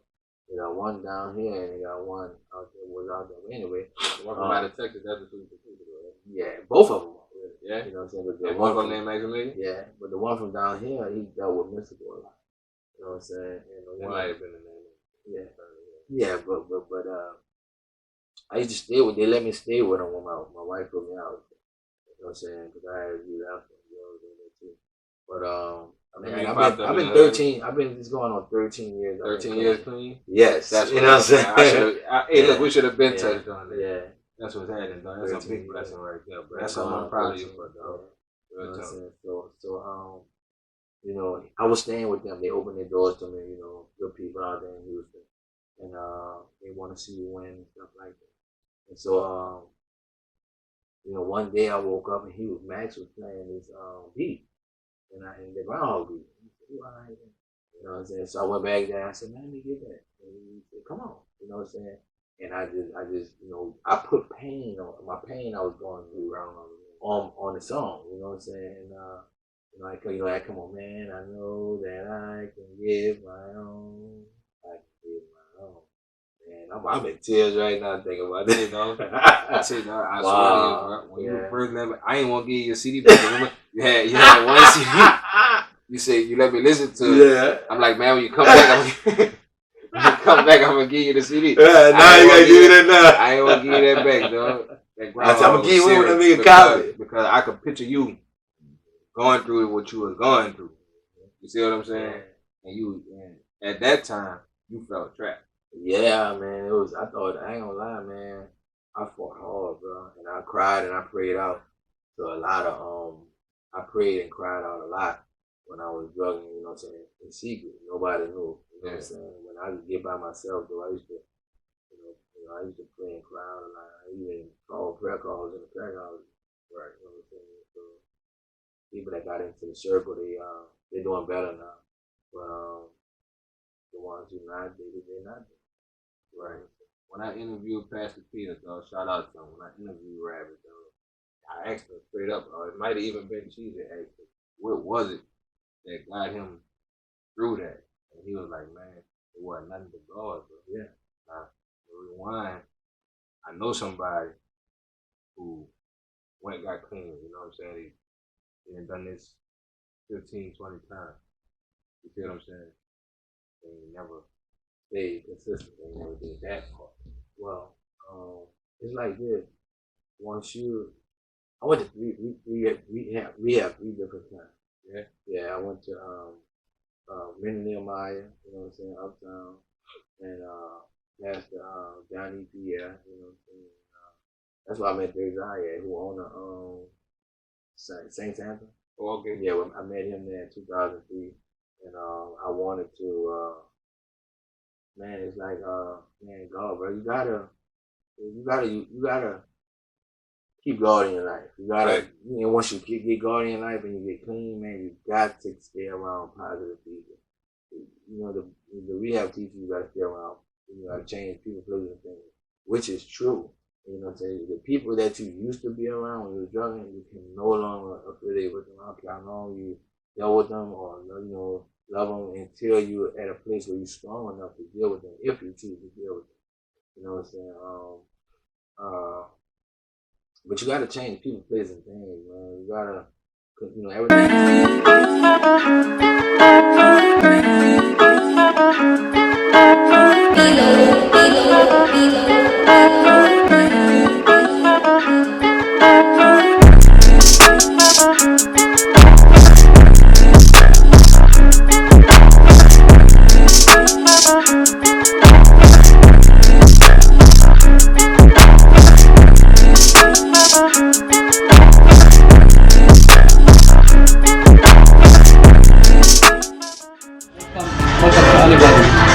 They got one down here, and they got one out there. Was out there. But anyway, one from out of Texas. That's the 2 people. Yeah, both of them. Really. Yeah, you know what I'm saying. But one from named Maximilian. Yeah, but the one from down here, he dealt with Mystical a lot. You know what I'm saying. And the that one, might have been the name. Yeah, but I used to stay with. They let me stay with them when my wife put me out. You know what I'm saying? Because I had to do that for too. But I've been 13. I've been just going on 13 years. 13 years clean. Yes, that's you know what I'm saying. Hey, look, we should have been touched on that. Yeah, that's what's happening, dog. That's a big blessing right there, bro. That's something I'm proud of you for, dog. You know what I'm saying? So I was staying with them. They opened their doors to me. Good people out there in Houston, and they want to see you win and stuff like that. And so one day I woke up and Max was playing this beat. And the Groundhog beat. You know what I'm saying? So I went back there and I said, man, let me get that. And he said, come on. You know what I'm saying? And I just I put pain on my pain I was going through on the song. You know what I'm saying? And Come on, man, I know that I can give my own. I can give my own. Man, I'm in tears right now thinking about this, dog. I swear to you, bro. When you first let me, I ain't want to give you a CD back. Remember, you had one CD. You said you let me listen to it. Yeah. I'm like, man, when you come back, I'm gonna give you the CD. Yeah, now you gotta give me that now. I ain't want to give you that back, dog. I'm gonna give you one that copy. Because I could picture you going through what you was going through. You see what I'm saying? And at that time, you felt trapped. Yeah, man. I ain't gonna lie, man. I fought hard, bro. And I cried and I prayed out to a lot of, I prayed and cried out a lot when I was drugging, you know what I'm saying, in secret. Nobody knew, you know what I'm saying? When I would get by myself, though, I used to, I used to pray and cry out a lot. I even called prayer calls in the prayer house. Right, you know what I'm saying? So people that got into the circle, they're doing better now. But the ones who not, they're not. Right. When I interviewed Pastor Peter, though, shout out to him. When I interviewed Rabbit, though, I asked him straight up, it might have even been Cheesy, asked him, what was it that got him through that? And he was like, man, it wasn't nothing but God, bro. Yeah. Now, rewind, I know somebody who went and got clean, you know what I'm saying? He done done this 15, 20 times. You see what I'm saying? And he never stayed consistent. They never did that part. Well, it's like this. I went to rehab 3 different times. Yeah. Yeah, I went to Nehemiah, you know what I'm saying, Uptown, and Pastor Johnny Pierre, you know what I'm saying. That's why I met Desire, who owned Saint Anthony. Oh, okay. Yeah, I met him there in 2003, and I wanted to. Man, it's like man, God, bro, you gotta keep God in your life. You gotta, right. Once you get God in your life and you get clean, man, you got to stay around positive people. The rehab teacher, you gotta stay around. You gotta change people, places, and things, which is true. You know what I'm saying? The people that you used to be around when you were drugging, you can no longer affiliate with them. I don't care how long you dealt with them or, love them until you're at a place where you're strong enough to deal with them, if you choose to deal with them. You know what I'm saying? But you gotta change people, places, and things, man. You gotta,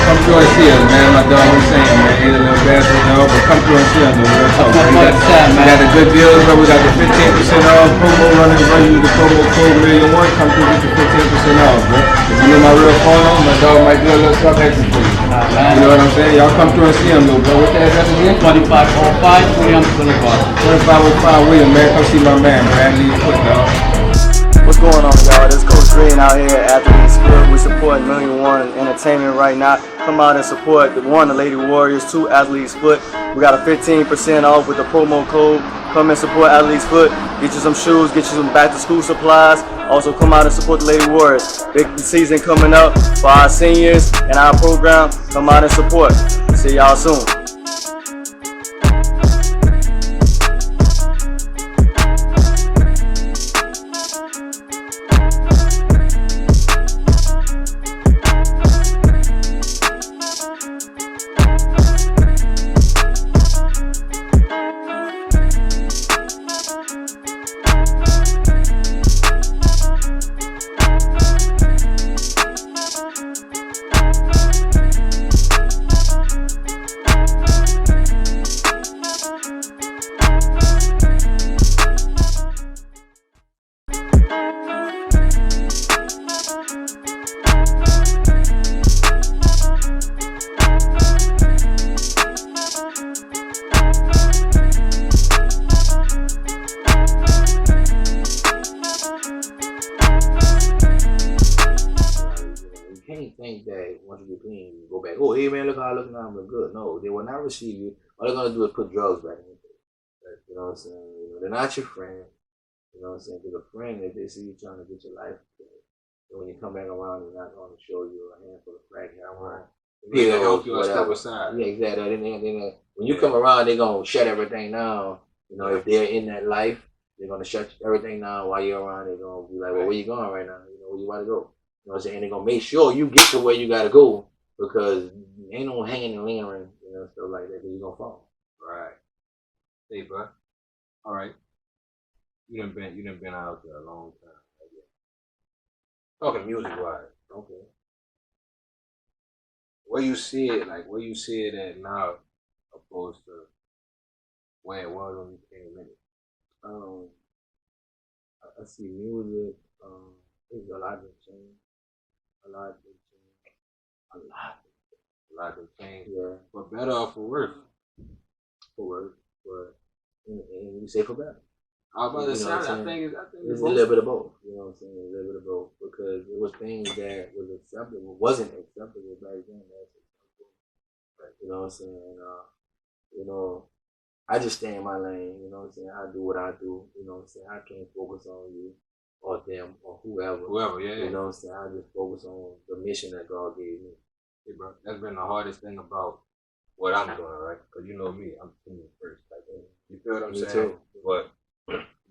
Come through and see us, man. My dog was saying, man, he's a little bastard, dog, but come through and see us, man. We got the good deals, bro. We got the 15% off promo running, bro. Use the promo code MillionViewz. Come through and get your 15% off, bro. If you need my real phone on, my dog might do a little stuff extra for you. You know what I'm saying? Y'all come through and see him, though, bro. What's the address again? 2505 Williams Boulevard. 2505 William, man. Come see my man, Bradley. Foot, dog. What's going on, y'all? This is Coach Green out here at Athletes Foot. We support MillionViewz Entertainment right now. Come out and support the Lady Warriors, 2 Athletes Foot. We got a 15% off with the promo code. Come and support Athletes Foot. Get you some shoes, get you some back to school supplies. Also come out and support the Lady Warriors. Big season coming up for our seniors and our program. Come out and support. See y'all soon. that once you get clean, you go back. Oh, hey man, look how I look now. I'm looking good. No, they will not receive you. All they're gonna do is put drugs back in your face. You know what I'm saying? You know, they're not your friend. You know what I'm saying? They're a friend if they see you trying to get your life together. And when you come back around, they're not going to show you a handful of crack heroin. Yeah, help you step aside. Yeah, exactly. Then when you come around, they're gonna shut everything down. You know, if they're in that life, they're gonna shut everything down while you're around. They're gonna be like, well, where you going right now? You know, where you want to go? You know what I'm saying? And they're gonna make sure you get to where you gotta go because ain't no hanging and lingering, you know, stuff like that. Cause you're gonna fall. Right. Hey, bro. All right. You done been out there a long time. Talking music wise. Okay. Where you see it at now, opposed to where it was when you came in? I see music. There's a lot has changed. A lot has changed. Yeah. For better or for worse? For worse, but and you say for better. I was about to say, I think it's a little bit of both. You know what I'm saying? A little bit of both because there was things that was acceptable, wasn't acceptable back then. That's acceptable. You know what I'm saying? You know, I just stay in my lane. You know what I'm saying? I do what I do. You know what I'm saying? I can't focus on you or them or whoever. Yeah. You know what I'm saying? I just focus on the mission that God gave me. Hey, bro, that's been the hardest thing about what I'm doing, right? Because you know me, I'm team first. Like, you feel what I'm saying? Too. But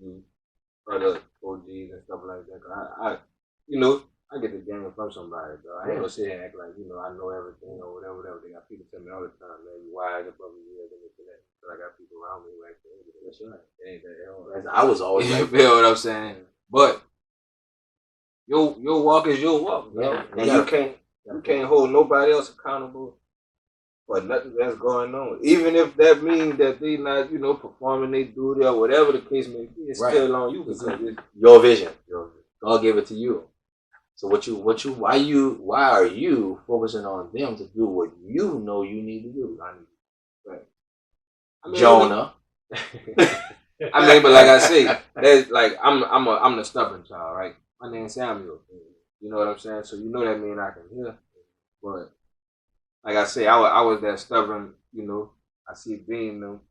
you other OGs and stuff like that. I you know, I get the game from somebody, bro. I ain't gonna sit here and act like, you know, I know everything or whatever. They got people tell me all the time, man, you wise above me, and this and that. But I got people around me who actually, that's right. It ain't that hard. I was always you feel what I'm saying? But your walk is your walk, bro. Yeah. And you can't hold nobody else accountable for nothing that's going on. Even if that means that they not, you know, performing their duty or whatever the case may be, it's still on you because it's your vision. God gave it to you. So why are you focusing on them to do what you know you need to do? Right. Jonah. I mean, but like I say, there's like I'm the stubborn child, right? My name's Samuel. You know what I'm saying? So you know that mean I can hear. But like I say, I was that stubborn, you know. I see being them.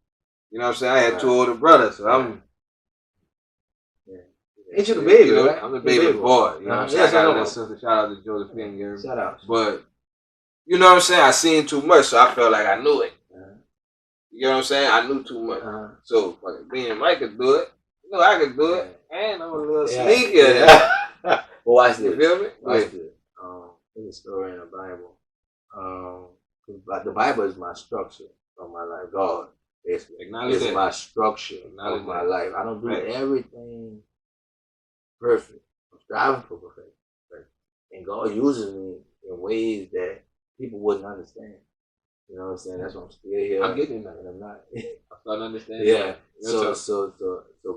You know what I'm saying? I had two older brothers, so I'm Ain't you the baby, you know, right? I'm the baby boy. You know what I'm saying? I got a little sister. Shout out to Josephine. Shout out. But you know what I'm saying? I seen too much, so I felt like I knew it. You know what I'm saying? I knew too much. So being Mike could do it. You know I could do it. And I'm a little sneaky. Well, watch this. You feel me? Watch this. There's a story in the Bible. The Bible is my structure of my life. God is my structure of my life. I don't do everything perfect. I'm striving for perfection. And God uses me in ways that people wouldn't understand. You know what I'm saying? That's why I'm still here. I'm getting that. And I'm not. I'm starting to understand. Yeah. So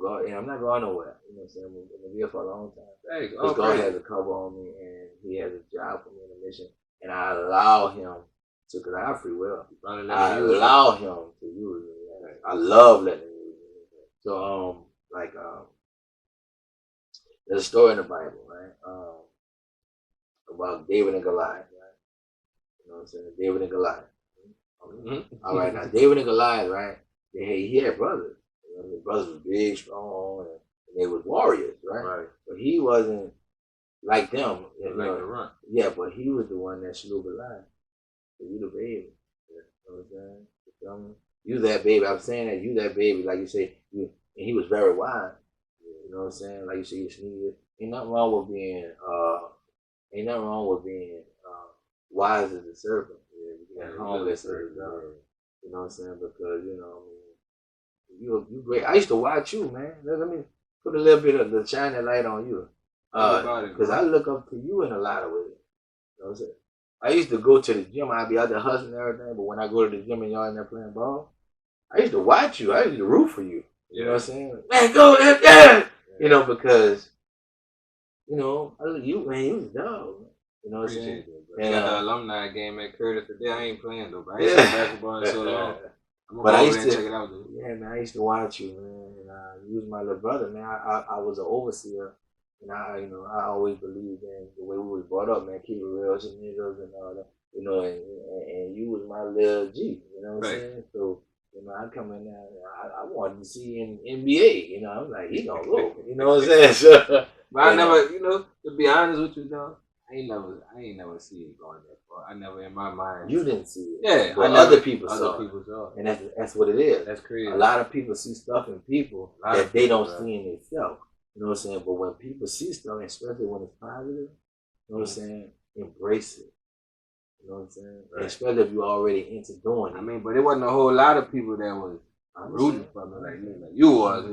God, and I'm not going nowhere. You know what I'm saying? I'm going to be here for a long time. Because God has a cover on me and He has a job for me and a mission. And I allow Him to, because I have free will. I allow Him to use me. I love letting Him use me. So, there's a story in the Bible, right? About David and Goliath, right? You know what I'm saying? David and Goliath. All right, now David and Goliath, right? He had brothers. You know, his brothers were big, strong, and they was warriors, right? But he wasn't like them. You know? To run. Yeah, but he was the one that slew Goliath. So you the baby. You know what I'm saying? You feel me? You that baby. I'm saying that you that baby, like you say. And he was very wise. You know what I'm saying? Like you say, you sneeze. Ain't nothing wrong with being wise as a serpent. And harmless as a dove. You know what I'm saying? Because, you know, I mean, you great. I used to watch you, man. Let me put a little bit of the shining light on you. Because I look up to you in a lot of ways. You know what I'm saying? I used to go to the gym. I'd be out there hustling and everything. But when I go to the gym and y'all in there playing ball, I used to watch you. I used to root for you. You know what I'm saying? Man, go, yeah. You know, because, you know, you was a dog. You know what I'm saying? And the alumni game at Curtis today. I ain't playing though, but I ain't seen basketball in so long. But I used to check it out, though. Yeah, man, I used to watch you, man. And you was my little brother, man. I was an overseer And I always believed in the way we was brought up, man. Keep it real to niggas and all that. And you was my little G. You know what I'm saying? So. I come in there, I wanted to see in NBA, I'm like, he gonna go, you know what I'm saying? So, but I never, to be honest with you, though, I ain't never see it going that far. I never, in my mind. You didn't see it. Yeah, but other people saw it. And that's what it is. That's crazy. A lot of people see stuff in people that they don't see in themselves. You know what I'm saying? But when people see stuff, especially when it's positive, you know what I'm saying? Embrace it. You know what I'm saying? Right. Especially if you're already into doing it. I mean, but it wasn't a whole lot of people that was rooting for me like you was.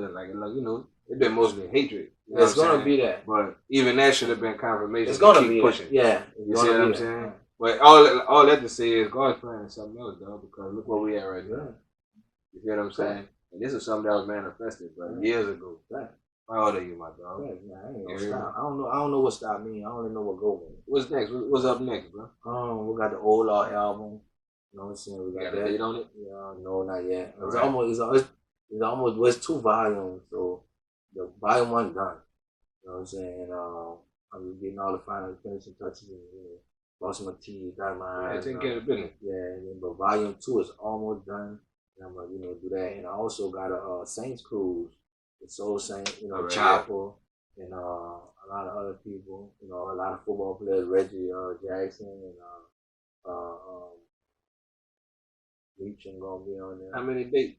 It's been mostly hatred. It's gonna be that. But even that should have been confirmation. It's gonna keep be pushing. Yeah. You see what I'm saying? But all that to say is God's plan is something else, though, because look where we at right now. You see what I'm saying? And this is something that was manifested, years ago. Right. How old are you, my dog? I ain't gonna stop. I don't know what stop mean. I only know what go mean. What's next? What's up next, bro? We got the Old Law album. You know what I'm saying? We got that. Date on it? Yeah, no, not yet. It's almost 2 volumes. So the volume 1 done. You know what I'm saying? I'm just getting all the final finishing touches and lost my teeth, got my eyes. Taking care of the business. Yeah, but volume 2 is almost done. And I'm gonna do that. And I also got a Saints Cruise. The Soul Saint, Chopper, and a lot of other people, a lot of football players, Reggie Jackson, and Reaching gonna be on there. How many dates?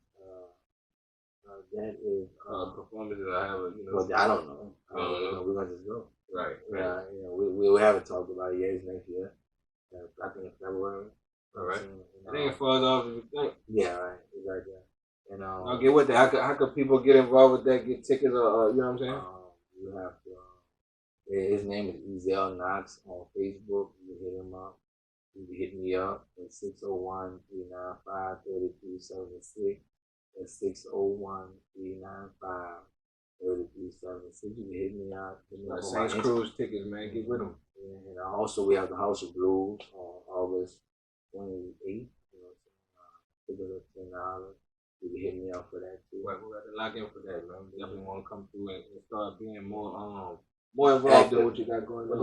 That is performances I have. Well, I don't know. We're gonna just go. Right. Yeah. We haven't talked about it yet. It's next year. I think in February. All right. It ain't far off as you think. Yeah. Right. Exactly. And I'll get with that. How could people get involved with that? Get tickets, or you know what I'm saying? You have to. His name is Ezel Knox on Facebook. You can hit him up. You can hit me up at 601-395-3376. That's 601-395-3376. You can hit me out. Saints Cruise tickets, man. Get with them. And also we have the House of Blues on August 28th. Tickets are $10. You can hit me up for that too. Right, we got to lock in for that, man. We definitely want to come through and start being more involved in what you got going on.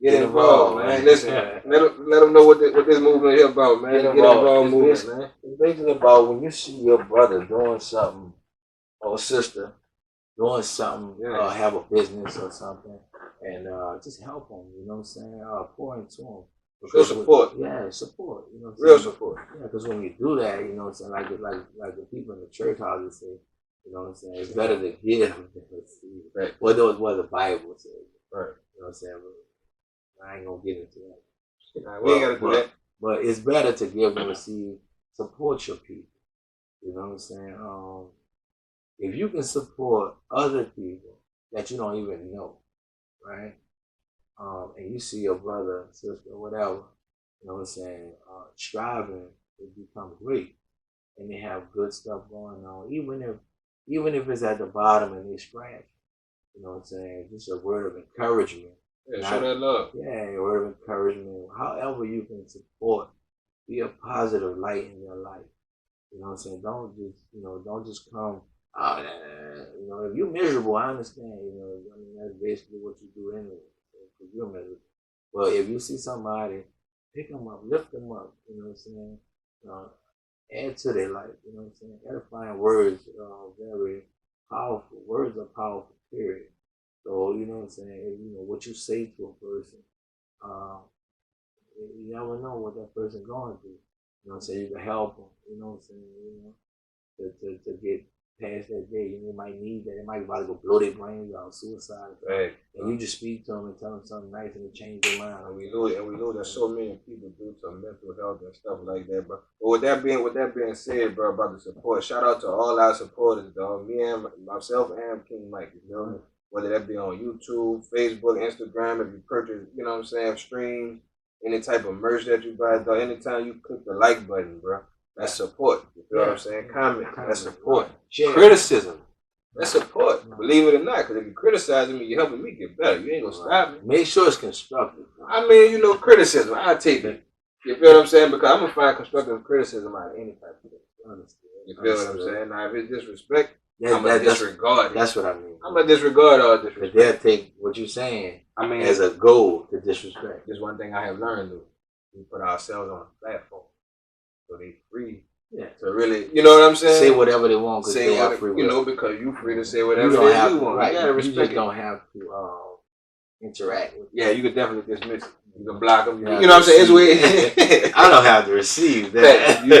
Get involved, man. Listen, let them know what this movement is about, man. Get involved movement, man. It's basically about when you see your brother doing something or sister doing something, have a business or something, and just help them. You know what I'm saying? Pour into them. Real support. Support. You know what I'm Real saying? support. Yeah, because when you do that, you know what I'm saying, like the people in the church houses say, you know what I'm saying, it's better to give than receive. Right. Well, that was what the Bible says. Right. You know what I'm saying? But I ain't gonna get into that. Nah, we ain't gotta do that. But it's better to give than receive. Support your people. You know what I'm saying? If you can support other people that you don't even know, right? And you see your brother, sister, whatever, you know what I'm saying, striving to become great, and they have good stuff going on, even if it's at the bottom and they scratch, you know what I'm saying, just a word of encouragement. Yeah, show that love. Yeah, a word of encouragement. However you can support, be a positive light in your life. You know what I'm saying? Don't just come. If you're miserable, I understand. That's basically what you do anyway. Because you're miserable. But if you see somebody, pick them up, lift them up. You know what I'm saying? Add to their life. You know what I'm saying? Edifying words are very powerful. Words are powerful. Period. So you know what I'm saying? What you say to a person, you never know what that person going through. You know what I'm saying? You can help them. You know what I'm saying? To get past that day, you might need that. They might about to go blow their brains out, suicide. Right. And you just speak to them and tell them something nice, and it change their mind. And we know that so many people do to mental health and stuff like that, bro. But with that being said, bro, about the support, shout out to all our supporters, dog. Me and myself and King Mike, you know. Mm-hmm. Whether that be on YouTube, Facebook, Instagram, if you purchase, you know what I'm saying, streams, any type of merch that you buy, dog, anytime you click the like button, bro, that's support. You feel what I'm saying? Comment, that's support. Share. Criticism, that's support. Believe it or not, because if you're criticizing me, you're helping me get better. You ain't going to stop me. Make sure it's constructive. I mean, criticism, I'll take it. You feel what I'm saying? Because I'm going to find constructive criticism out of any type of thing. You feel what I'm saying? Now, if it's disrespect, I'm gonna disregard it. That's what I mean. I'm gonna disregard all disrespect. But they'll take what you're saying as a goal to disrespect. There's one thing I have learned, though. We put ourselves on a platform. So they free. Yeah. So really, you know what I'm saying? Say whatever they want because they are free. You know, because you free to say whatever you want. Right. You gotta respect you just don't have to interact with them. Yeah, you could definitely dismiss it. You can block them. You know what I'm saying? It's weird. I don't have to receive that. You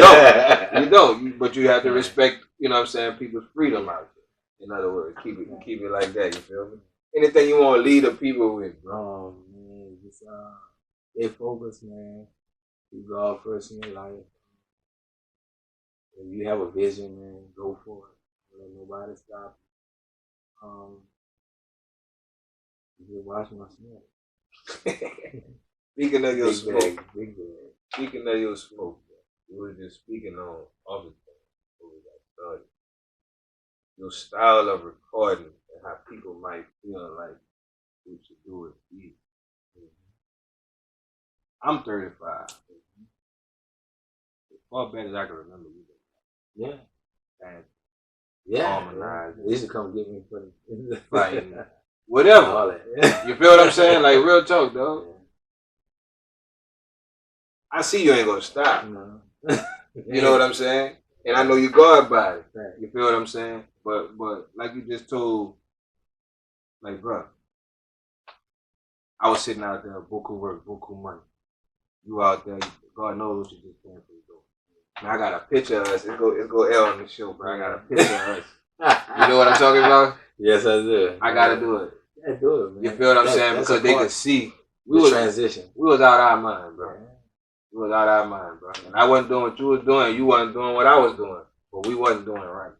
don't. But you have to respect, you know what I'm saying, people's freedom out there. In other words, keep it like that, you feel me? Anything you want to lead the people with, bro. Man, just stay focused, man. You God first in your life. If you have a vision, man, go for it. Don't let nobody stop you. Just watch my smoke. Speaking of your smoke, big bag. Speaking of your smoke, we were just speaking on other things before we got started. Your style of recording and how people might feel like we should do it easy. I'm 35. As far back as I can remember, you did. Yeah. And harmonized. They used to come get me for the fighting. Whatever. All that. You feel what I'm saying? Like real talk, though. Yeah. I see you ain't gonna stop. No. You know what I'm saying? And I know you guard by it. Right. You feel what I'm saying? But like you just told, like, bro, I was sitting out there, buku work, buku money. You out there, God knows what you just came for. And I got a picture of us. It's go L on the show, bro. I got a picture of us. You know what I'm talking about? Yes, I do. I gotta do it. Yeah, do it, man. You feel what I'm saying? Because they could see. We was transition. We was out our mind, bro. We was out our mind, bro. And I wasn't doing what you was doing. You wasn't doing what I was doing. But we wasn't doing it right.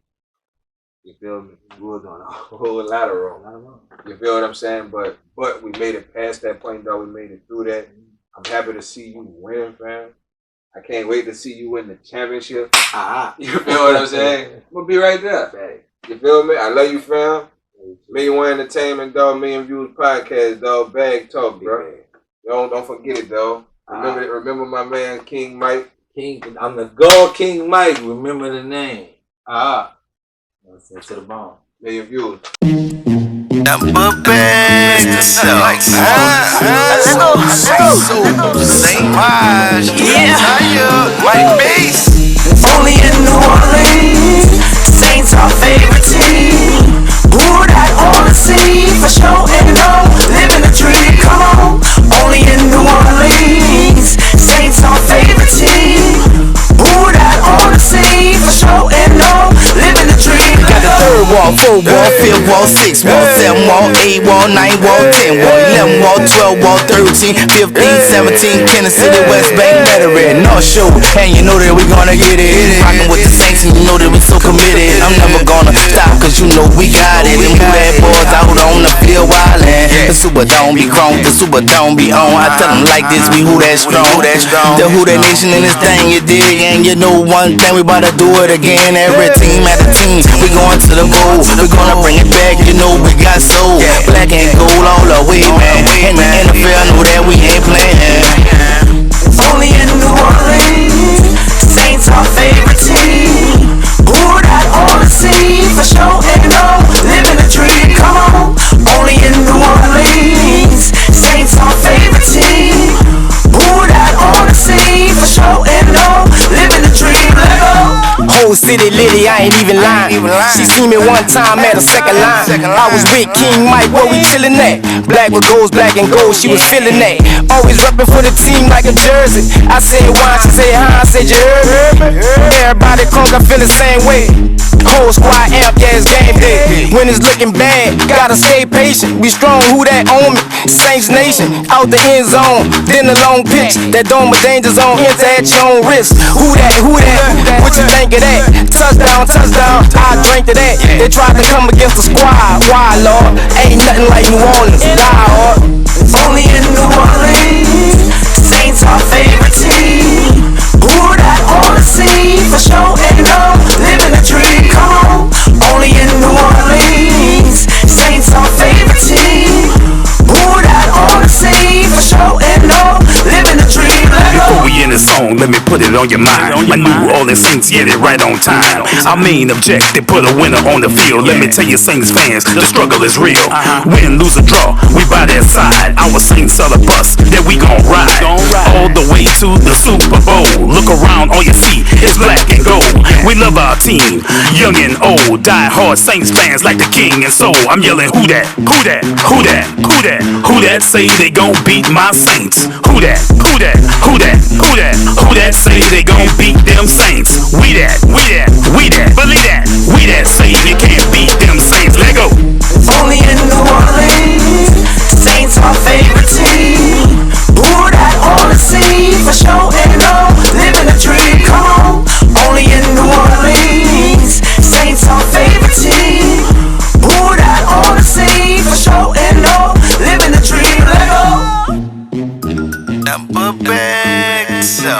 You feel me? We was doing a whole lot of wrong. You feel what I'm saying? But we made it past that point, though. We made it through that. I'm happy to see you win, fam. I can't wait to see you win the championship. You feel what I'm saying? I'm going to be right there. You feel me? I love you, fam. MillionViews Entertainment, dog. MillionViewzPodcast, dog. Bag talk, bro. Don't forget it, dog. Remember my man, King Mike. I'm the God King Mike. Remember the name. To the bone. MillionViews. Number bag to sell. St. Maj, Mike Bass. Only in New Orleans, Saints our favorite team. Who that on the scene for show and no, living the dream. Come on, only in New Orleans, Saints our favorite team. Who that on the scene for show and no, living the dream. Got the third wall, fourth wall, fifth wall, sixth wall, seventh wall, 8 wall, 9 wall, 10 wall, 11 wall, 12 wall, 13, 15, 17, Kansas City, West Bank, veteran, North Shore. And you know that we gonna get it. Rockin' with the Saints and you know that we so committed. I'm never gonna stop cause you know we got it. And who that boys out on the field wildin'. The Super Dome be grown, the Super Dome be on. I tell them like this, we who that strong. The who that nation in this thing you dig. And you know one thing, we bout to do it again. Every team at the team, we going to the goal. We gonna bring it back, you know we got soul. Black and gold all the way, man. And the NFL know that we ain't playing. Only in New Orleans, Saints our favorite team. Who that on the scene for show and no, living the dream. Come on, only in New Orleans, Saints our favorite team. Who that on the scene for show and no, living the dream. Let go. Whole city litty, I ain't even lying. She seen me one time at a second line. I was with King Mike, where we chillin' at. Black with goals, black and gold, she was feeling that. Always reppin' for the team like a jersey. I said why, she said hi, I said you heard me. Everybody close, I feel the same way. Whole squad amp, yeah, it's game day. When it's looking bad, gotta stay patient. We strong, who that on me? Saints Nation, out the end zone. Then the long pitch, that dome with danger zone. Enter at your own risk. Who that? What you think of that? Touchdown, I drink to that. They tried to come against the squad. Why, Lord? Ain't nothing like New Orleans. Lord. Only in New Orleans, Saints our favorite team. Who that on the scene for show and no, living the dream. Come on, only in New Orleans, Saints our favorite team. Who that on the scene for show and no, living the dream. Let go. Before we in the zone, let me put it on your mind. My New Orleans Saints get it right on time. Our main objective, put a winner on the field. Let me tell you, Saints fans, the struggle is real. Win, lose, or draw, we by their side. Our Saints are the bus that we gon' ride all the way to the Super Bowl. Look around, all you see is black and gold. We love our team, young and old. Die hard Saints fans like the king and soul. I'm yelling, who that? Who that? Who that? Who that? Who that say they gon' beat my Saints? Who that? Who that? Who that? Who that? Who that say they gon' beat them Saints? We that, we that, we that, believe that. We that say you can't beat them Saints. Let go. Only in New Orleans, Saints our favorite team. Who that on the scene for show and no, living the dream. Come on. Only in New Orleans, Saints our favorite team. Who that on the scene for show and no, living the dream. Let go. Number back, so